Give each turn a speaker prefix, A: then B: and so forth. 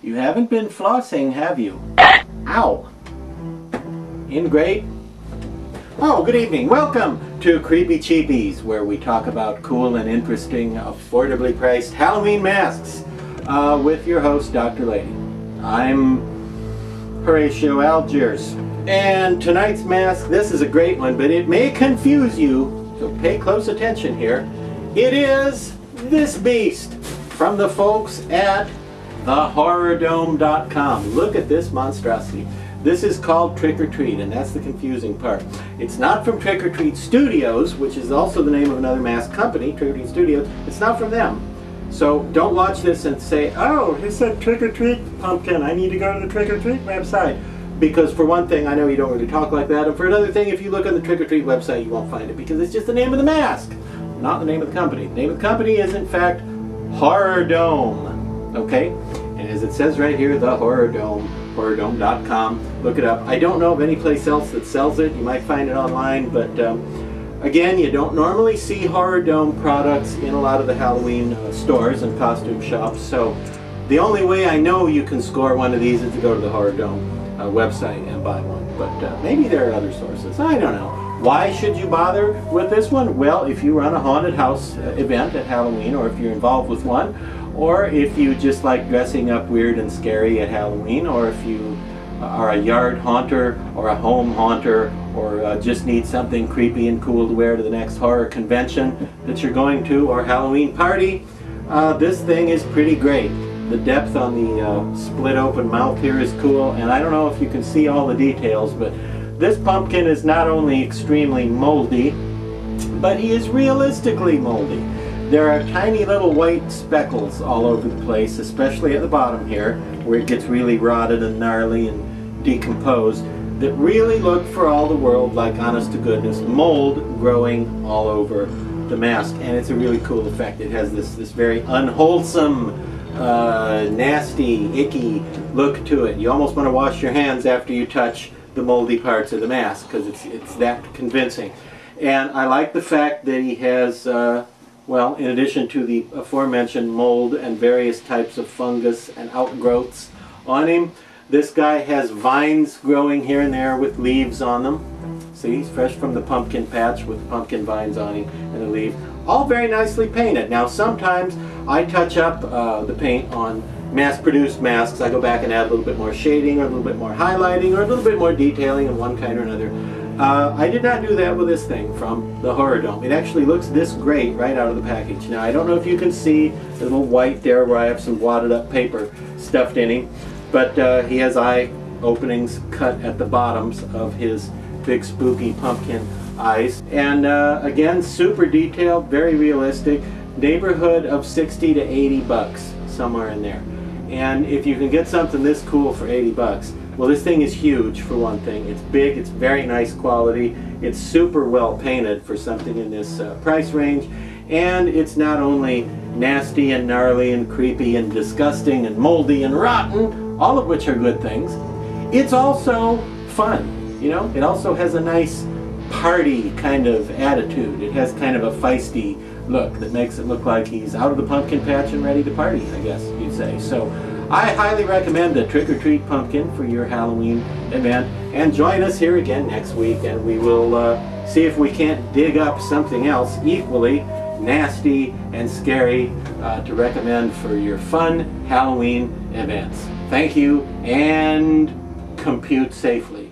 A: You haven't been flossing, have you? Ow! In great? Oh, good evening. Welcome to Creepy Cheapies, where we talk about cool and interesting, affordably priced Halloween masks with your host, Dr. Lady. I'm Horatio Algiers. And tonight's mask, this is a great one, but it may confuse you, so pay close attention here. It is this beast from the folks at thehorrordome.com. Look at this monstrosity. This is called Trick or Treat, and that's the confusing part. It's not from Trick or Treat Studios, which is also the name of another mask company, Trick or Treat Studios. It's not from them. So don't watch this and say, oh, he said Trick or Treat pumpkin. I need to go to the Trick or Treat website. Because for one thing, I know you don't really talk like that, and for another thing, if you look on the Trick or Treat website, you won't find it, because it's just the name of the mask, not the name of the company. The name of the company is, in fact, Horror Dome, okay? And as it says right here, the Horror Dome, horrordome.com. Look it up. I don't know of any place else that sells it. You might find it online, but again, you don't normally see Horror Dome products in a lot of the Halloween stores and costume shops, so the only way I know you can score one of these is to go to the Horror Dome website and buy one, but maybe there are other sources. I don't know. Why should you bother with this one? Well, if you run a haunted house event at Halloween, or if you're involved with one, or if you just like dressing up weird and scary at Halloween, or if you are a yard haunter or a home haunter, or just need something creepy and cool to wear to the next horror convention that you're going to, or Halloween party, this thing is pretty great. The depth on the split open mouth here is cool, and I don't know if you can see all the details, but this pumpkin is not only extremely moldy, but he is realistically moldy. There are tiny little white speckles all over the place, especially at the bottom here, where it gets really rotted and gnarly and decomposed, that really look for all the world like honest to goodness mold growing all over the mask, and it's a really cool effect. It has this very unwholesome, nasty, icky look to it. You almost want to wash your hands after you touch the moldy parts of the mask, because it's that convincing. And I like the fact that he has, well, in addition to the aforementioned mold and various types of fungus and outgrowths on him, this guy has vines growing here and there with leaves on them. See, he's fresh from the pumpkin patch with pumpkin vines on him and the leaves. All very nicely painted. Now sometimes I touch up the paint on mass-produced masks. I go back and add a little bit more shading, or a little bit more highlighting, or a little bit more detailing of one kind or another. I did not do that with this thing from the Horror Dome. It actually looks this great right out of the package. Now I don't know if you can see the little white there where I have some wadded up paper stuffed in him, but he has eye openings cut at the bottoms of his big spooky pumpkin eyes. And again, super detailed, very realistic, neighborhood of 60 to 80 bucks, somewhere in there. And if you can get something this cool for 80 bucks, well, this thing is huge for one thing. It's big, it's very nice quality, it's super well painted for something in this price range, and it's not only nasty and gnarly and creepy and disgusting and moldy and rotten, all of which are good things, it's also fun. You know, it also has a nice party kind of attitude. It has kind of a feisty look that makes it look like he's out of the pumpkin patch and ready to party, I guess you'd say. So I highly recommend the Trick or Treat pumpkin for your Halloween event, and join us here again next week, and we will see if we can't dig up something else equally nasty and scary to recommend for your fun Halloween events. Thank you, and compute safely.